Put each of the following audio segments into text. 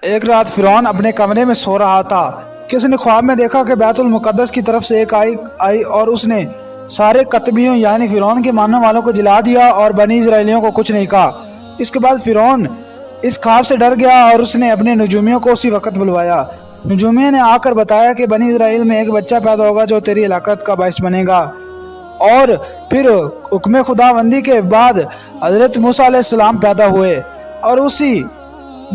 ایک رات فرعون اپنے کمرے میں سو رہا تھا کہ اس نے خواب میں دیکھا کہ بیت المقدس کی طرف سے ایک آئی اور اس نے سارے کتبیوں یعنی فرعون کے ماننے والوں کو جلا دیا اور بنی اسرائیلیوں کو کچھ نہیں کہا۔ اس کے بعد فرعون اس خواب سے ڈر گیا اور اس نے اپنے نجومیوں کو اسی وقت بلوایا۔ نجومیوں نے آ کر بتایا کہ بنی اسرائیل میں ایک بچہ پیدا ہوگا جو تیری ہلاکت کا باعث بنے گا۔ اور پھر حکم خداوندی کے بعد حضرت موسیٰ علیہ السلام پیدا ہوئے، اور اسی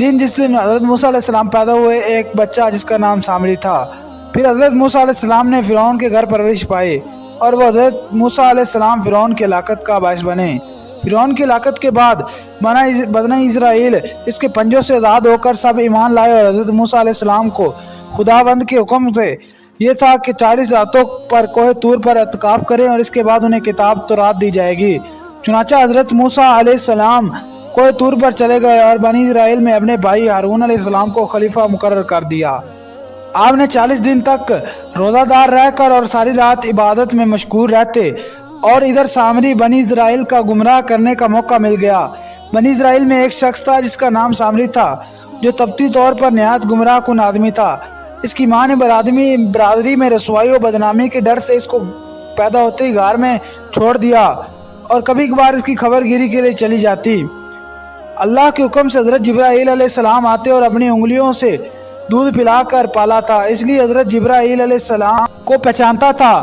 دن جس دن حضرت موسیٰ علیہ السلام پیدا ہوئے ایک بچہ جس کا نام سامری تھا۔ پھر حضرت موسیٰ علیہ السلام نے فرعون کے گھر پرورش پائی اور وہ حضرت موسیٰ علیہ السلام فرعون کی ہلاکت کا باعث بنے۔ فرعون کی ہلاکت کے بعد بنی اسرائیل اس کے پنجوں سے آزاد ہو کر سب ایمان لائے، اور حضرت موسیٰ علیہ السلام کو خداوند کے حکم سے یہ تھا کہ 40 راتوں پر کوہ طور پر اعتکاف کریں اور اس کے بعد انہیں کتاب تورات دی جائے گی۔ چنانچہ حضرت موسیٰ علیہ السلام کوہ طور پر چلے گئے اور بنی اسرائیل میں اپنے بھائی ہارون علیہ السلام کو خلیفہ مقرر کر دیا۔ آپ نے 40 دن تک روزہ دار رہ کر اور ساری رات عبادت میں مشغول رہتے، اور ادھر سامری بنی اسرائیل کا گمراہ کرنے کا موقع مل گیا۔ بنی اسرائیل میں ایک شخص تھا جس کا نام سامری تھا، جو طبعی طور پر نہایت گمراہ کن آدمی تھا۔ اس کی ماں نے برادری میں رسوائی و بدنامی کے ڈر سے اس کو پیدا ہوتے ہی غار میں چھوڑ دیا اور کبھی کبھار اس کی خبر گیری کے لیے چلی جاتی۔ اللہ کے حکم سے حضرت جبرائیل علیہ السلام آتے اور اپنی انگلیوں سے دودھ پلا کر پالا تھا، اس لیے حضرت جبرائیل علیہ السلام کو پہچانتا تھا۔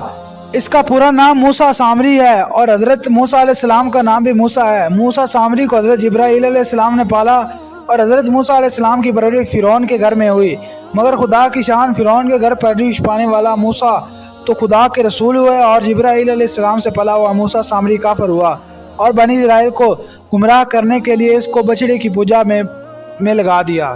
اس کا پورا نام موسیٰ سامری ہے اور حضرت موسیٰ علیہ السلام کا نام بھی موسیٰ ہے۔ موسیٰ سامری کو حضرت جبرائیل علیہ السلام نے پالا اور حضرت موسیٰ علیہ السلام کی پرورش فرعون کے گھر میں ہوئی، مگر خدا کی شان فرعون کے گھر پرورش پانے والا موسیٰ تو خدا کے رسول ہوئے، اور جبرائیل علیہ السلام سے پلا ہوا موسیٰ سامری کافر ہوا اور بنی اسرائیل کو گمراہ کرنے کے لیے اس کو بچڑے کی پوجا میں لگا دیا۔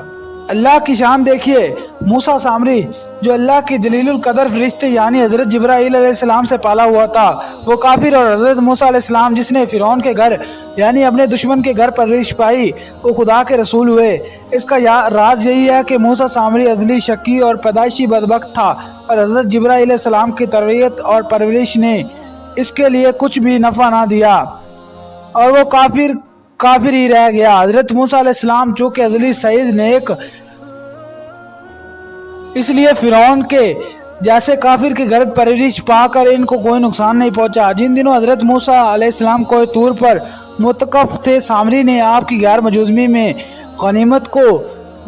اللہ کی شان دیکھیے، موسیٰ سامری جو اللہ کی جلیل القدر فرشتے یعنی حضرت جبرائیل علیہ السلام سے پالا ہوا تھا وہ کافر، اور حضرت موسیٰ علیہ السلام جس نے فرعون کے گھر یعنی اپنے دشمن کے گھر پرورش پائی وہ خدا کے رسول ہوئے۔ اس کا راز یہی ہے کہ موسیٰ سامری ازلی شقی اور پیدائشی بدبخت تھا، اور حضرت جبرائیل علیہ السلام کی تربیت اور پرورش نے اس کے لیے کچھ بھی نفع نہ دیا اور وہ کافر ہی رہ گیا۔ حضرت موسیٰ علیہ السلام چونکہ ازلی سعید نیک، اس لیے فرعون کے جیسے کافر کے گھر پرورش پا کر ان کو کوئی نقصان نہیں پہنچا۔ جن دنوں حضرت موسیٰ علیہ السلام کوہ طور پر متقف تھے، سامری نے آپ کی غیر موجودگی میں غنیمت کو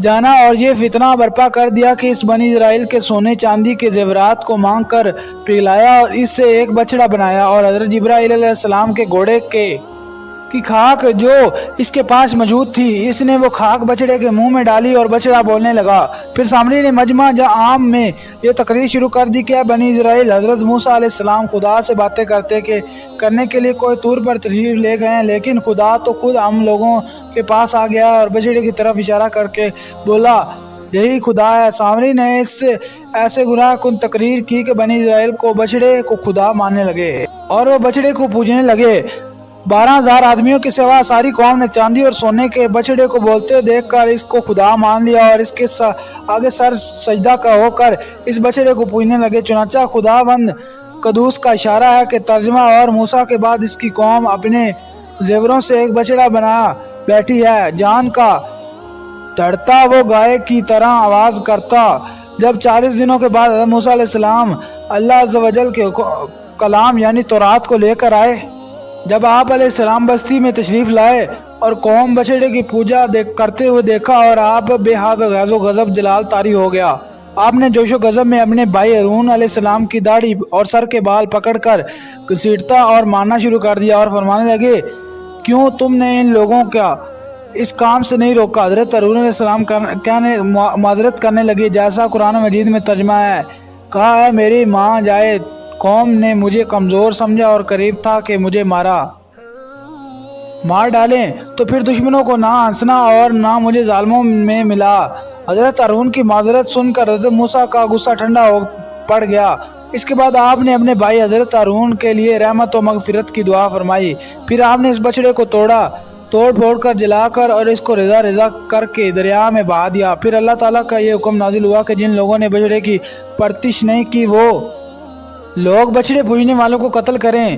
جانا اور یہ فتنہ برپا کر دیا کہ اس بنی اسرائیل کے سونے چاندی کے زیورات کو مانگ کر پگھلایا اور اس سے ایک بچڑا بنایا، اور حضرت جبرائیل علیہ السلام کے گھوڑے کی خاک جو اس کے پاس موجود تھی، اس نے وہ خاک بچڑے کے منہ میں ڈالی اور بچڑا بولنے لگا۔ پھر سامری نے مجمع عام میں یہ تقریر شروع کر دی کہ بنی اسرائیل، حضرت موسیٰ علیہ السلام خدا سے باتیں کرنے کے لیے کوئی طور پر تشریف لے گئے ہیں، لیکن خدا تو خود ہم لوگوں کے پاس آ گیا اور بچڑے کی طرف اشارہ کر کے بولا یہی خدا ہے۔ سامری نے اس سے ایسے گناہ کن تقریر کی کہ بنی اسرائیل کو بچڑے کو خدا ماننے لگے اور وہ بچڑے کو پوجنے لگے۔ 12,000 آدمیوں کے سوا ساری قوم نے چاندی اور سونے کے بچڑے کو بولتے دیکھ کر اس کو خدا مان لیا اور اس کے آگے سر سجدہ ہو کر اس بچڑے کو پوجنے لگے۔ چنانچہ خداوند قدوس کا اشارہ ہے کہ ترجمہ اور موسیٰ کے بعد اس کی قوم اپنے زیوروں سے ایک بچڑا بنا بیٹھی ہے، جان کا دھڑتا وہ گائے کی طرح آواز کرتا۔ جب 40 دنوں کے بعد حضرت موسیٰ علیہ السلام اللہ عز و جل کے کلام یعنی تورات کو لے کر آئے، جب آپ علیہ السلام بستی میں تشریف لائے اور قوم بچڑے کی پوجا کرتے ہوئے دیکھا اور آپ بے حد غیظ و غضب جلال طاری ہو گیا۔ آپ نے جوش و غضب میں اپنے بھائی ہارون علیہ السلام کی داڑھی اور سر کے بال پکڑ کر گھسیٹتا اور مارنا شروع کر دیا اور فرمانے لگے کیوں تم نے ان لوگوں کا اس کام سے نہیں روکا؟ حضرت ہارون علیہ السلام معذرت کرنے لگے جیسا قرآن مجید میں ترجمہ ہے، کہا ہے میری ماں جائے، قوم نے مجھے کمزور سمجھا اور قریب تھا کہ مجھے مار ڈالیں، تو پھر دشمنوں کو نہ ہنسنا اور نہ مجھے ظالموں میں ملا۔ حضرت ہارون کی معذرت سن کر حضرت موسیٰ کا غصہ ٹھنڈا ہو پڑ گیا۔ اس کے بعد آپ نے اپنے بھائی حضرت ہارون کے لیے رحمت و مغفرت کی دعا فرمائی۔ پھر آپ نے اس بچڑے کو توڑ پھوڑ کر جلا کر اور اس کو رضا کر کے دریا میں بہا دیا۔ پھر اللہ تعالیٰ کا یہ حکم نازل ہوا کہ جن لوگوں نے بچڑے کی پرستش نہیں کی وہ لوگ بچڑے پوجنے والوں کو قتل کریں۔